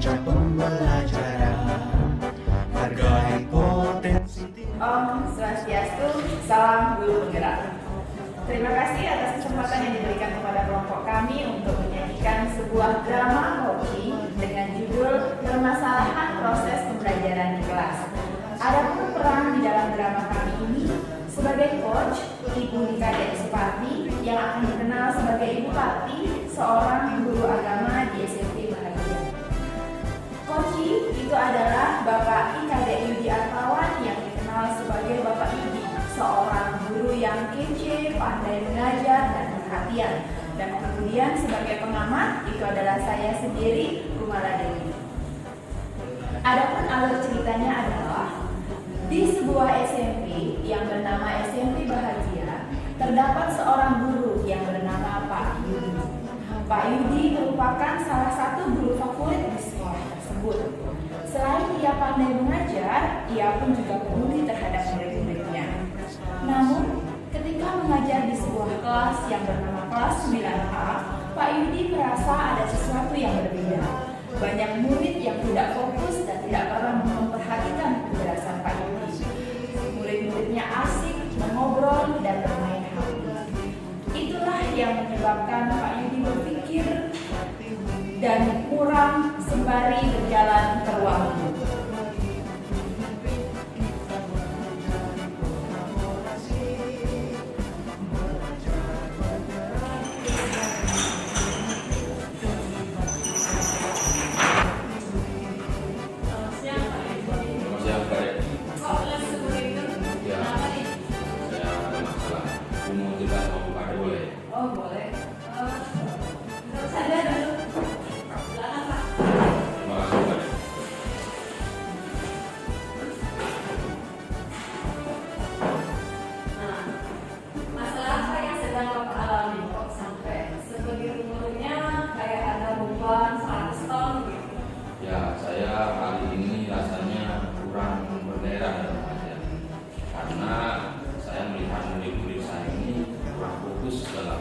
puncak pembelajaran. Hargai potensi. Om Swastiastu, salam guru penggerak. Terima kasih atas kesempatan yang diberikan kepada kelompok kami untuk menyajikan sebuah drama coaching dengan judul Permasalahan Proses Pembelajaran di Kelas. Adapun peran di dalam drama kami ini sebagai coach, Ibu Nika Dek Suparti yang akan dikenal sebagai Ibu Pati, seorang guru agama di SMP Bahagia. Coach itu adalah Bapak Ika Dek Yudi Artawan yang dikenal sebagai Bapak Yudi, seorang guru yang kece, pandai mengajar dan perhatian. Dan kemudian sebagai pengamat itu adalah saya sendiri, Rumala Dewi. Adapun alur ceritanya adalah di sebuah SMP yang bernama SMP Bahagia, terdapat seorang guru yang bernama Pak Yudi. Pak Yudi merupakan salah satu guru favorit di sekolah tersebut. Selain ia pandai mengajar, ia pun juga peduli terhadap murid-muridnya. Namun, ketika mengajar di sebuah kelas yang bernama kelas 9A, Pak Yudi merasa ada sesuatu yang berbeda. Banyak murid yang tidak fokus dan tidak pernah memperhatikan penjelasan Pak Yudi. Murid-muridnya asik, mengobrol, dan bermain HP. Itulah yang menyebabkan Pak Yudi berpikir dan kurang sembari berjalan ke ruang guru. Oh boleh. Saya dulu. Silakan Pak. Terima kasih Pak. Nah, masalah apa yang sedang Bapak alami kok sampai sebegitu mulutnya kayak ada beban 100 ton gitu? Ya, saya hari ini rasanya kurang bergairah dalam mengajar karena saya melihat murid-murid saya ini kurang fokus dalam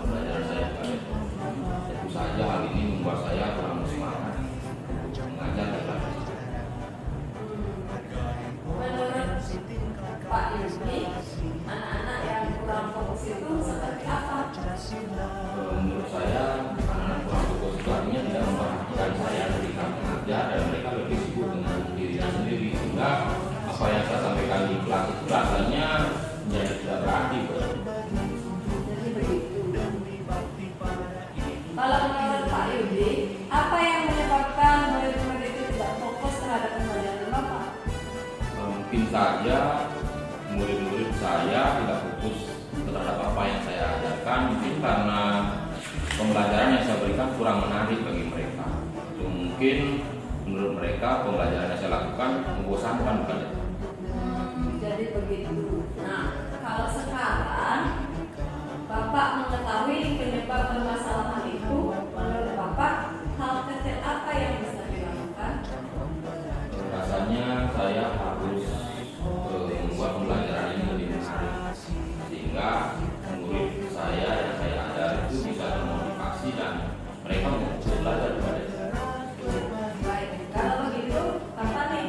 pembelajaran saya. Tentu saja hal ini membuat saya kurang semangat untuk mengajar dan belajar. Menurut Pak Yudi, anak-anak yang kurang fokus itu seperti apa? Menurut saya, anak-anak kurang fokus itu artinya tidak memperhatikan saya ketika mengajar dan mereka lebih sibuk dengan dirinya sendiri, sehingga apa yang saya sampaikan di kelas itu rasanya menjadi tidak berarti. Jadi begitu. Kalau menurut Pak Yudi, apa yang menyebabkan murid-murid itu tidak fokus terhadap pembelajaran Bapak? Mungkin saja murid-murid saya tidak fokus terhadap apa yang saya ajarkan, mungkin karena pembelajaran yang saya berikan kurang menarik bagi mereka. Atau mungkin menurut mereka pembelajaran yang saya lakukan membosankan bukan? Jadi begitu. Nah, kalau sekarang Bapak mengetahui penyebab permasalahan itu, menurut Bapak hal kecil apa yang bisa dilakukan? Rasanya saya harus membuat pembelajaran ini lebih menarik sehingga murid saya yang saya ajar itu bisa termotivasi dan mereka mau belajar kepada saya. Baik, kalau begitu, apa nih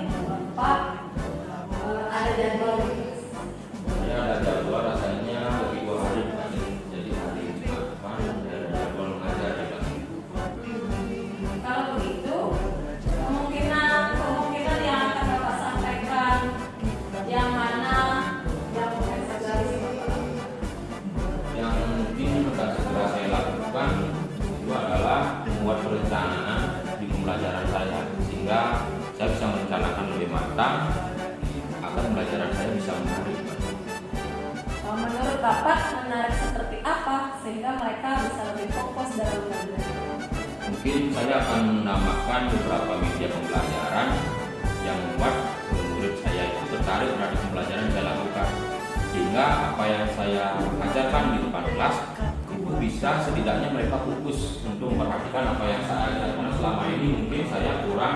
Bapak ada jadwal? Saya ada jadwal rasanya lebih 2 hari jadi hari Jumat depan ada jadwal mengajar di kelas. Kalau begitu, kemungkinan yang akan Bapak sampaikan yang mana yang mungkin sekali Yang mungkin akan segera saya lakukan itu adalah membuat perencanaan di pembelajaran saya sehingga saya bisa merencanakan lebih matang agar pembelajaran saya bisa menarik. menurut Bapak menarik seperti apa sehingga mereka bisa lebih fokus dalam belajar? Mungkin saya akan menambahkan beberapa media pembelajaran yang membuat murid saya itu tertarik terhadap pembelajaran yang saya lakukan sehingga apa yang saya ajarkan di depan kelas itu bisa setidaknya mereka fokus untuk memperhatikan apa yang saya ajarkan. Karena selama ini mungkin saya kurang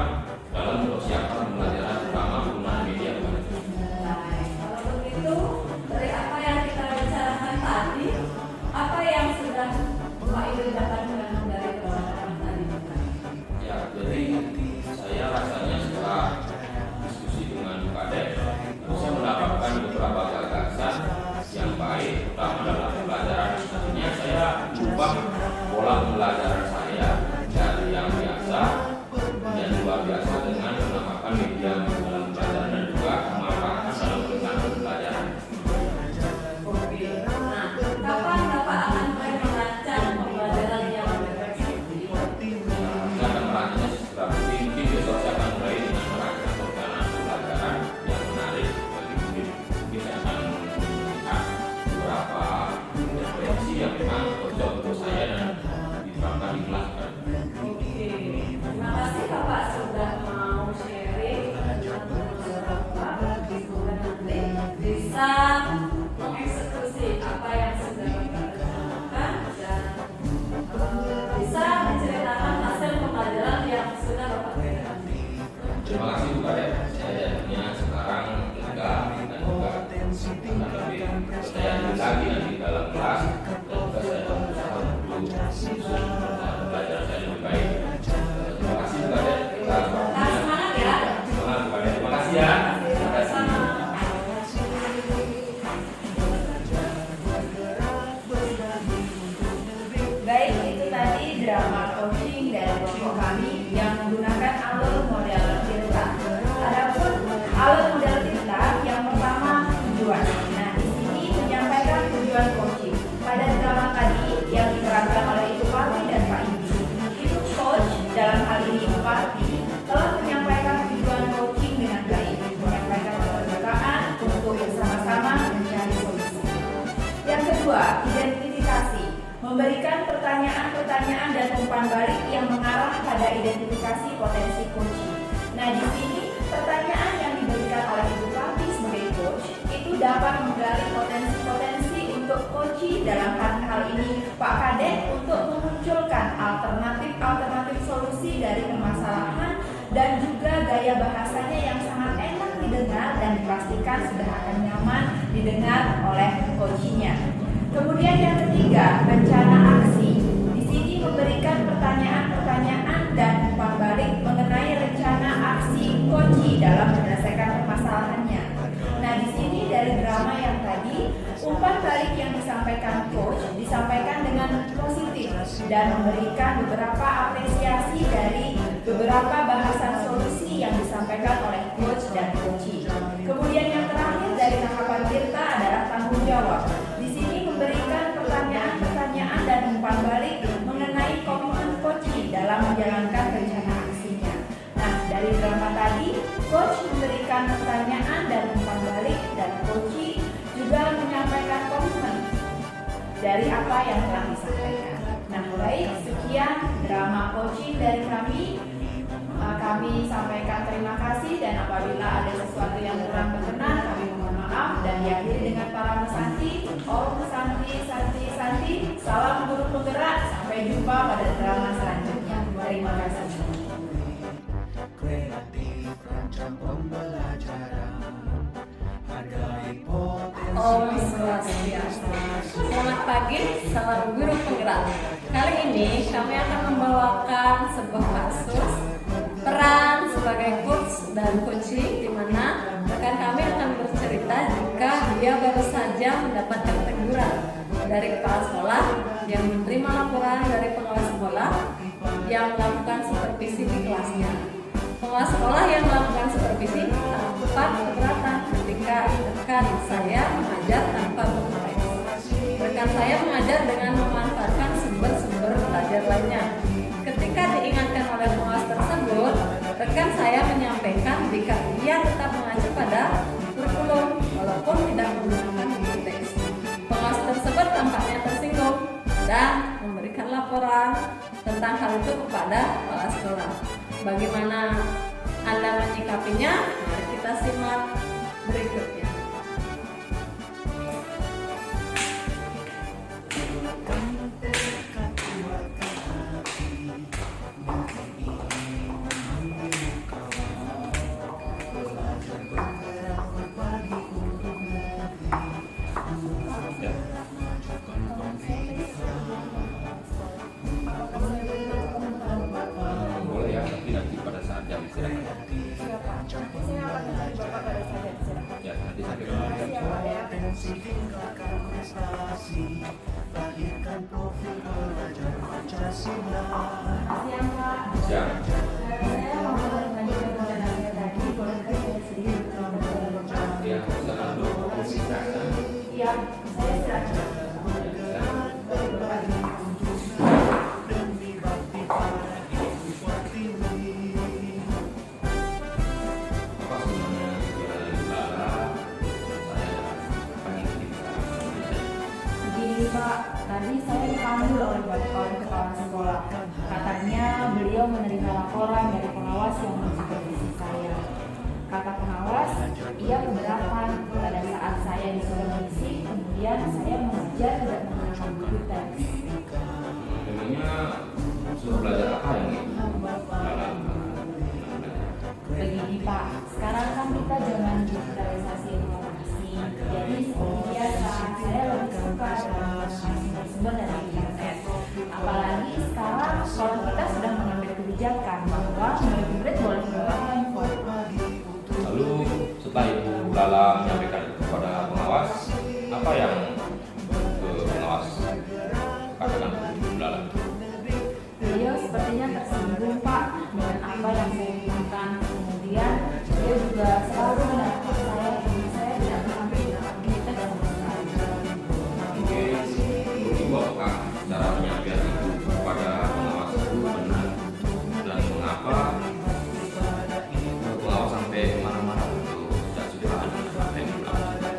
dalam mempersiapkan pembelajaran terutama penggunaan media pembelajaran. Baik, kalau begitu dari apa yang kita bicarakan tadi, apa yang sudah Pak Ibu dapatkan dari pembelajaran tadi? Ya, jadi biasa dengan menambahkan media dalam pelajaran dan juga memanfaatkan dalam pelaksanaan pembelajaran. Oke. Nah, kapan Bapak akan mulai merancang pembelajaran yang berbasis? Saya akan merancangnya segera mungkin besok saya akan mulai dengan merancang perencanaan pembelajaran yang menarik bagi murid. Mungkin saya akan melihat beberapa referensi yang memang cocok untuk saya dan diterapkan di kelas. Oke. Terima kasih Bapak sudah mau sharing dengan Bapak. Semoga nanti bisa mengeksekusi apa yang sudah Bapak rencanakan dan bisa menceritakan hasil pembelajaran yang sudah Bapak berikan. Terima kasih Bu Kadep. Saya jadinya sekarang lega dan juga akan lebih percaya diri lagi nanti dalam kelas dan juga saya akan berusaha untuk menyusun pembelajaran saya lebih baik. Terima kasih Bu Kadep. Nah, semangat ya. Semangat Bu Kadep. Terima kasih ya. Terima kasih. Baik, itu tadi drama coaching dari kelompok kami yang menggunakan alur model Tirta. Adapun alur model Tirta yang pertama tujuan. Nah, di sini menyampaikan tujuan coaching. Pada drama tadi yang diterangkan oleh Ibu Parti dan Pak Ibi, itu coach dalam hal ini Ibu Parti telah menyampaikan tujuan coaching dengan baik, menyampaikan keterbukaan untuk bersama-sama mencari solusi. Yang kedua, identifikasi. Memberikan pertanyaan-pertanyaan dan umpan balik yang mengarah pada identifikasi potensi coaching. Nah, di sini pertanyaan yang diberikan oleh Ibu Parti sebagai coach itu dapat menggali potensi-potensi untuk coaching dalam hal ini Pak Kadek untuk memunculkan alternatif solusi dari permasalahan dan juga gaya bahasanya yang sangat enak didengar dan dipastikan sudah akan nyaman didengar oleh coachingnya. Kemudian yang ketiga, rencana aksi. Di sini memberikan pertanyaan-pertanyaan dan umpan balik mengenai rencana aksi coaching dalam menyelesaikan permasalahannya. Nah, di sini dari drama yang tadi, umpan balik yang disampaikan coach disampaikan dengan positif dan memberikan beberapa apresiasi dari beberapa bahasan solusi yang disampaikan oleh coach dan coaching. Kemudian yang terakhir dari tangkapan Tirta adalah tanggung jawab. Di sini memberikan pertanyaan-pertanyaan dan umpan balik mengenai komitmen coaching dalam menjalankan rencana aksinya. Nah, dari drama tadi, coach memberikan pertanyaan dan umpan balik dan coaching juga menyampaikan komitmen dari apa yang telah disampaikan. Nah, baik, sekian drama coaching dari kami. Kami sampaikan terima kasih dan apabila ada sesuatu yang kurang berkenan kami mohon maaf dan diakhiri dengan para mesanti. Om Santi Santi Santi, salam guru penggerak, sampai jumpa pada drama selanjutnya. Terima kasih. Kreatif rancang pembelajaran, hargai potensi. Om Swastiastu. Selamat pagi, salam guru penggerak. Kali ini kami akan membawakan sebuah kasus peran sebagai coach dan coaching, di mana rekan kami akan bercerita jika dia baru saja mendapatkan teguran dari kepala sekolah yang menerima laporan dari pengawas sekolah yang melakukan supervisi di kelasnya. Pengawas sekolah yang melakukan supervisi tampak keberatan ketika rekan saya mengajar tanpa berkonteks. Rekan saya mengajar dengan memanfaatkan sumber-sumber belajar lainnya. Ketika diingatkan oleh pengawas tersebut, rekan saya menyampaikan jika ia tetap mengacu pada kurikulum walaupun tidak menggunakan buku teks. Pengawas tersebut tampaknya tersinggung dan memberikan laporan tentang hal itu kepada kepala sekolah. Bagaimana Anda menyikapinya? Mari kita simak berikutnya. Boleh ya, tapi nanti pada saat jam istirahat. Siapa? Di sini akan mencari Bapak pada saat yang istirahat. Ya, nanti sampai Siapa ya? Potensi tingkatkan prestasi, lahirkan profil pelajar Pancasila. Siapa? Siap. Saya mau laporan dari pengawas yang mengsupervisi saya. Kata pengawas, ia keberatan pada saat saya disuruh mengisi, kemudian saya mengajar tidak menggunakan buku teks. Memangnya suruh belajar apa yang Begini Pak, sekarang kan kita zaman digitalisasi informasi, jadi seperti biasa saya lebih suka dengan sumber dari internet. Apalagi sekarang kalau kita sudah mengambil kebijakan bahwa murid-murid boleh membawa handphone. Lalu setelah Ibu Lala menyampaikan itu kepada pengawas, apa yang pengawas katakan kepada Ibu Lala? Beliau sepertinya tersinggung Pak dengan apa yang saya berikan. Kemudian dia juga selalu mendapat saya tidak mengambil kita dan Oke, Ibu apakah cara penyampaian Ibu kepada pengawas itu benar? Dan mengapa pengawas sampai kemana-mana untuk tidak suka apa yang dilakukan?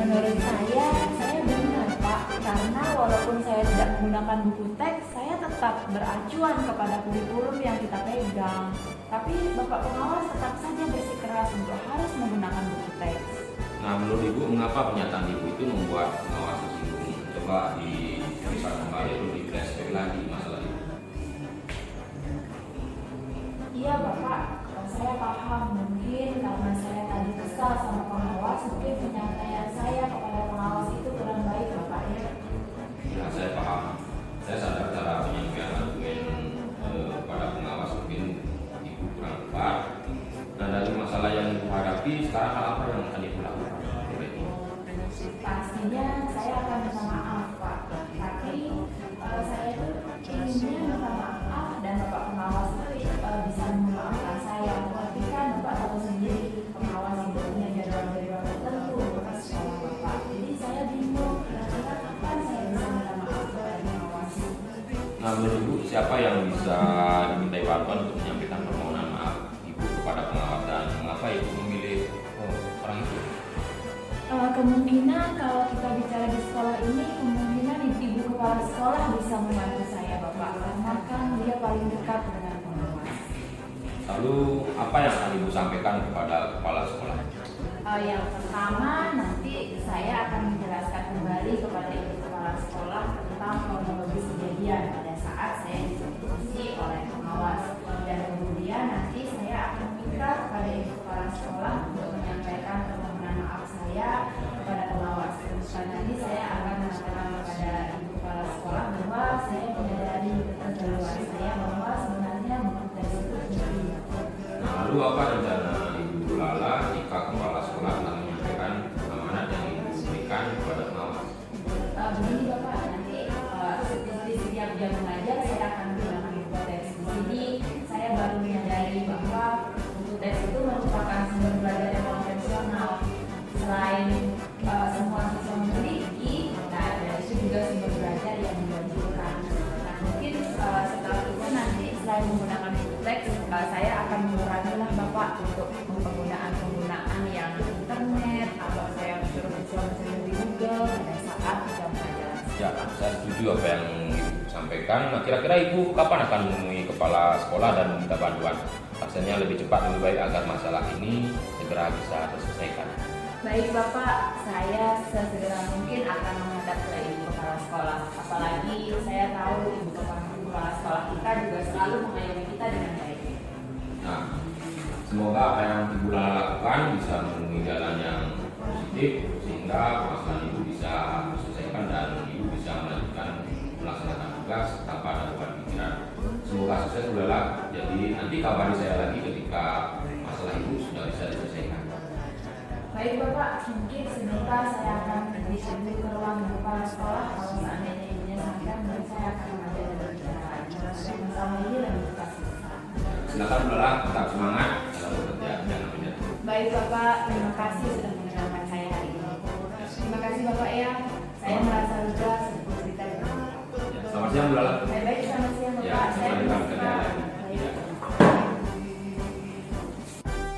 menurut saya benar Pak, karena walaupun saya tidak menggunakan buku teks, saya tetap beracuan kepada kurikulum yang kita pegang. Tapi Bapak pengawas tetap saja bersikeras untuk harus menggunakan buku teks. Nah, menurut Ibu, mengapa pernyataan Ibu itu membuat pengawas tersinggung? Coba bisa kembali dulu di flashback lagi masalah itu. Iya Bapak, saya paham. Mungkin karena saya tadi kesal sama pengawas, mungkin penyampaian saya kepada pengawas itu kurang baik Bapak ya. Ya, saya paham. Saya sadar cara penyampaian argumen kepada pengawas mungkin Ibu kurang tepat. Nah, dari masalah yang Ibu hadapi, sekarang hal apa yang akan Ibu lakukan? Pastinya saya akan minta maaf Pak, tapi saya itu inginnya minta maaf dan Bapak pengawas itu bisa memaafkan saya. Tapi kan Bapak tahu sendiri pengawas itu punya jadwal-jadwal tertentu untuk sekolah Bapak. Jadi saya bingung kira-kira kapan saya bisa minta maaf kepada pengawas. Nah, menurut Ibu, siapa yang bisa dimintai bantuan untuk menyampaikan permohonan maaf Ibu kepada pengawas dan mengapa Ibu memilih orang itu? Kemungkinan kalau kita bicara di sekolah ini, kemungkinan ibu kepala sekolah bisa membantu saya Bapak, karena kan dia paling dekat dengan pengawas. Lalu, apa yang akan Ibu sampaikan kepada kepala sekolah? Yang pertama, nanti saya akan menjelaskan kembali kepada ibu kepala sekolah tentang kronologis kejadian pada saat saya disupervisi oleh pengawas. Dan kemudian nanti saya akan minta kepada ibu kepala sekolah untuk menyampaikan permohonan maaf saya kepada pengawas. Dan nanti saya akan mengatakan kepada ibu kepala sekolah bahwa saya menyadari kekeliruan saya bahwa sebenarnya buku teks itu penting. Nah, lalu apa rencana Ibu Lala jika kepala sekolah telah menyampaikan amanat yang Ibu berikan kepada pengawas? Begini Bapak, nanti seperti setiap jam mengajar saya akan menggunakan buku teks. Di sini saya baru menyadari bahwa buku teks itu merupakan sumber belajar yang konvensional. Selain semua siswa memiliki, nah dari itu juga sumber belajar yang diwajibkan. Nah mungkin setelah itu nanti selain menggunakan buku teks, saya akan mengurangi lah Bapak untuk penggunaan yang internet atau saya suruh siswa mencari di Google pada saat jam pelajaran. Ya, saya setuju apa yang Ibu sampaikan. Nah, kira-kira Ibu kapan akan menemui kepala sekolah dan meminta bantuan? Rasanya lebih cepat lebih baik agar masalah ini segera bisa terselesaikan. Baik Bapak, saya sesegera mungkin akan menghadap ke ibu kepala sekolah. Apalagi saya tahu ibu kepala sekolah kita juga selalu mengayomi kita dengan baik. Nah, semoga apa yang Ibu Lala lakukan bisa menemui jalan yang positif sehingga masalah Ibu bisa diselesaikan dan Ibu bisa melanjutkan melaksanakan tugas tanpa ada beban pikiran. Semoga sukses Bu Lala. Jadi nanti kabari saya lagi ketika masalah Ibu sudah bisa diselesaikan. Baik Bapak, mungkin sebentar saya akan diambil ke ruang ibu kepala sekolah. Kalau seandainya ibunya sadar, mungkin saya akan mengajar dan berbicara. Masalah ini lebih pasti. Silakan Bu Lala, tetap semangat dalam bekerja, jangan menyerah. Baik Bapak, terima kasih sudah mendengarkan saya hari ini. Terima kasih Bapak ya, saya merasa lega sedikit cerita dengan Bapak. Selamat siang Bu Lala. Baik, selamat siang Bapak. Ya, Saya selamat permisi, bekerja Pak. lagi. Baik. Ya.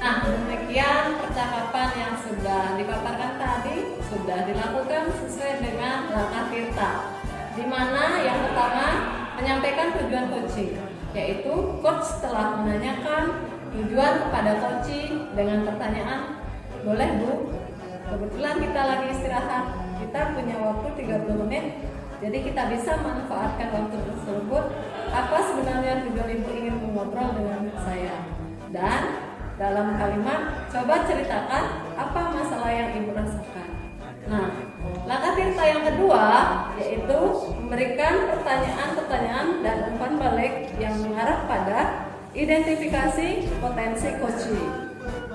Nah, demikian percakapan yang sudah dipaparkan tadi sudah dilakukan sesuai dengan langkah kita. Di mana yang pertama menyampaikan tujuan coaching. yaitu coach telah menanyakan tujuan kepada coaching dengan pertanyaan, boleh Bu? Kebetulan kita lagi istirahat, kita punya waktu 30 menit, jadi kita bisa manfaatkan waktu tersebut. Apa sebenarnya tujuan Ibu ingin mengobrol dengan saya? Dan dalam kalimat, coba ceritakan apa masalah yang Ibu rasakan. Nah, langkah Tirta yang kedua yaitu memberikan pertanyaan-pertanyaan dan umpan balik yang mengarah pada identifikasi potensi coaching.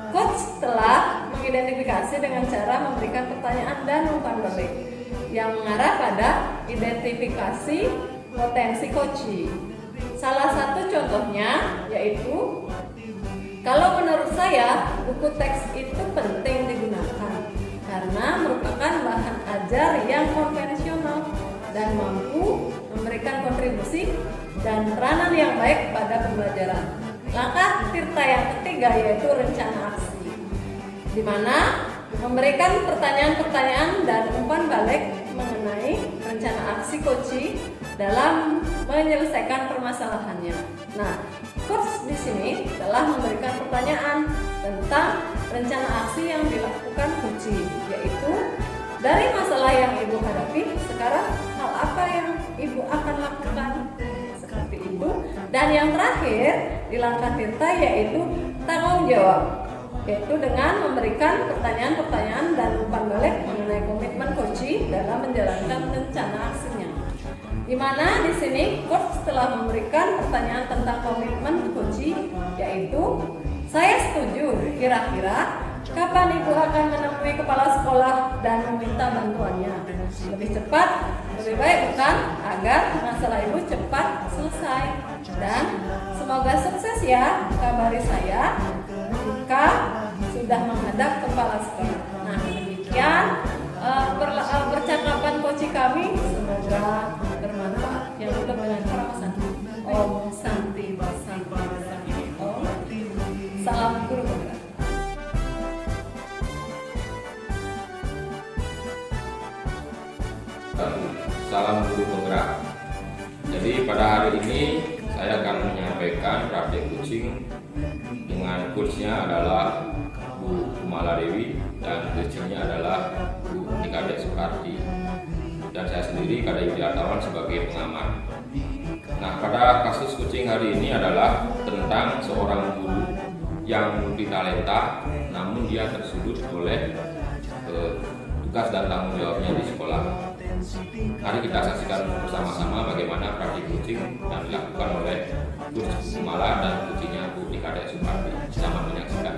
Coach telah mengidentifikasi dengan cara memberikan pertanyaan dan umpan balik yang mengarah pada identifikasi potensi coaching. Salah satu contohnya yaitu, kalau menurut saya buku teks itu penting digunakan karena merupakan bahan ajar yang konvensional dan mampu memberikan kontribusi dan peranan yang baik pada pembelajaran. Langkah Tirta yang ketiga yaitu rencana aksi, di mana memberikan pertanyaan-pertanyaan dan umpan balik mengenai rencana aksi coaching dalam menyelesaikan permasalahannya. Nah, coach di sini telah memberikan pertanyaan tentang rencana aksi yang dilakukan coaching, yaitu dari masalah yang Ibu hadapi sekarang hal apa yang Ibu akan lakukan, seperti itu. Dan yang terakhir di langkah Tirta yaitu tanggung jawab, yaitu dengan memberikan pertanyaan-pertanyaan dan umpan balik mengenai komitmen coaching dalam menjalankan rencana aksinya. Di mana di sini coach telah memberikan pertanyaan tentang komitmen coaching, yaitu saya setuju, kira-kira kapan Ibu akan menemui kepala sekolah dan meminta bantuannya? Lebih cepat, lebih baik bukan? Agar masalah Ibu cepat selesai. Dan semoga sukses ya, kabari saya jika sudah menghadap kepala sekolah. Nah, demikian percakapan coaching kami, semoga bermanfaat. Yang tutup dengan karawasan Om Santi Santi Santi Om. Salam guru penggerak. Salam guru penggerak. Jadi pada hari ini saya akan menyampaikan praktik coaching dengan coachnya adalah Bu Kumala Dewi dan coachingnya adalah Bu Nikadek Sukarti, dan saya sendiri Kadek Widiartawan sebagai pengamat. Nah, pada kasus coaching hari ini adalah tentang seorang guru yang multitalenta namun dia tersudut oleh tugas dan tanggung jawabnya di sekolah. Mari kita saksikan bersama-sama bagaimana praktik coaching yang dilakukan oleh Coach Kumala dan coachingnya Bu Nikadek Sukarti. Selamat menyaksikan.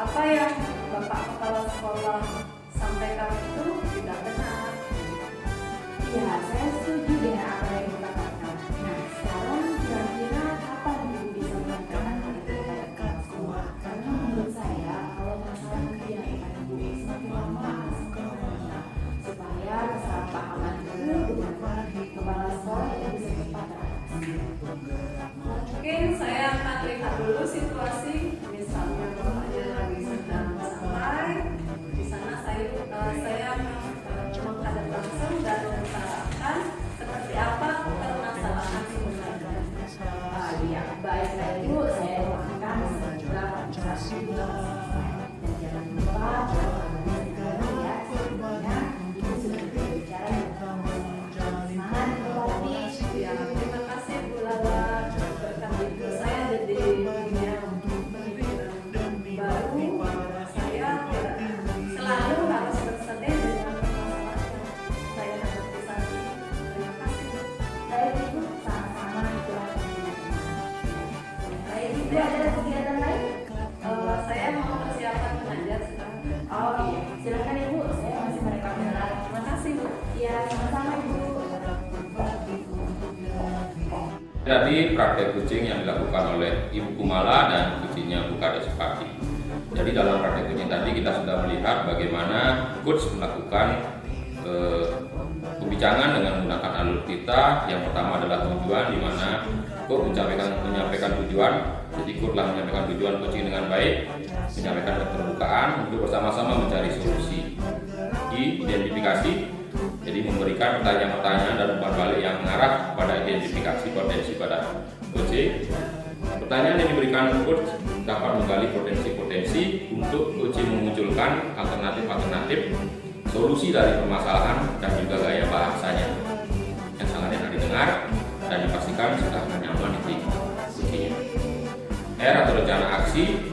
apa yang Bapak Kepala Sekolah sampaikan itu tidak benar. Ya, saya setuju dengan apa yang dikatakan. Nah, sekarang kira-kira kapan Ibu bisa menyampaikan hal itu kepada kepala sekolah? Karena menurut saya, kalau masalah kegiatan Ibu semakin lama semakin banyak, supaya kesalahpahaman itu dengan kepala sekolah itu bisa cepat teratasi. Mungkin saya akan lihat dulu situasi, misalnya bapaknya lagi sedang santai, di sana saya menghadap langsung dan mengutarakan seperti apa permasalahan sebenarnya. Iya, baik Ibu, saya doakan semoga konsentrasi dan jangan lupa ya, sebenarnya Ibu sudah berbicara semangat berlatih. Ya, terima kasih Bu Lala, berkat Ibu saya jadi punya pemikiran baru. Saya selalu harus bersedih dengan permasalahan yang saya hadapi saat ini. Terima kasih. Baik Ibu, sama-sama itulah kegiatan. Baik Ibu, ada kegiatan lain? Saya mau persiapan mengajar sekarang. Oh iya, silakan Ibu, saya masih merekam benar. Terima kasih Bu. Iya, sama-sama Ibu. Jadi praktek kucing yang dilakukan oleh Ibu Kumala dan kucingnya Bu Kades Pati. Jadi dalam praktek kucing tadi kita sudah melihat bagaimana coach melakukan pembicaraan dengan menggunakan alur kita. Yang pertama adalah tujuan, di mana coach menyampaikan tujuan. Jadi coach telah menyampaikan tujuan kucing dengan baik, menyampaikan keterbukaan untuk bersama-sama mencari solusi. Identifikasi, jadi memberikan pertanyaan-pertanyaan dan umpan balik yang mengarah pada identifikasi potensi pada kucing. Pertanyaan yang diberikan coach dapat menggali potensi-potensi untuk kucing memunculkan alternatif-alternatif solusi dari permasalahan dan juga gaya bahasanya yang sangat enak didengar dan dipastikan sudah nyaman di kucingnya. R atau rencana aksi,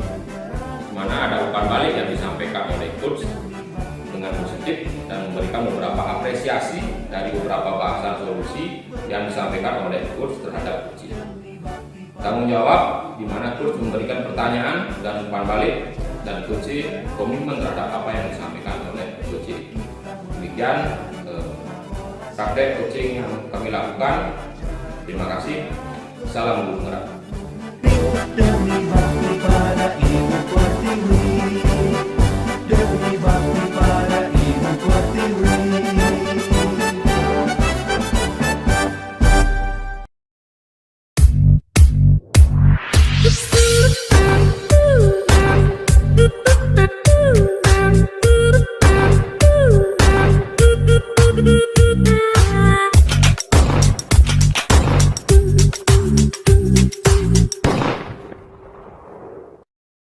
di mana ada umpan balik yang disampaikan oleh coach dengan positif dan memberikan beberapa apresiasi dari beberapa bahasan solusi yang disampaikan oleh coach terhadap kucing. Tanggung jawab, di mana coach memberikan pertanyaan dan umpan balik dan kucing komitmen terhadap apa yang disampaikan oleh kucing. Demikian praktek kucing yang kami lakukan. Terima kasih. Salam guru penggerak. Demi bakti pada Ibu.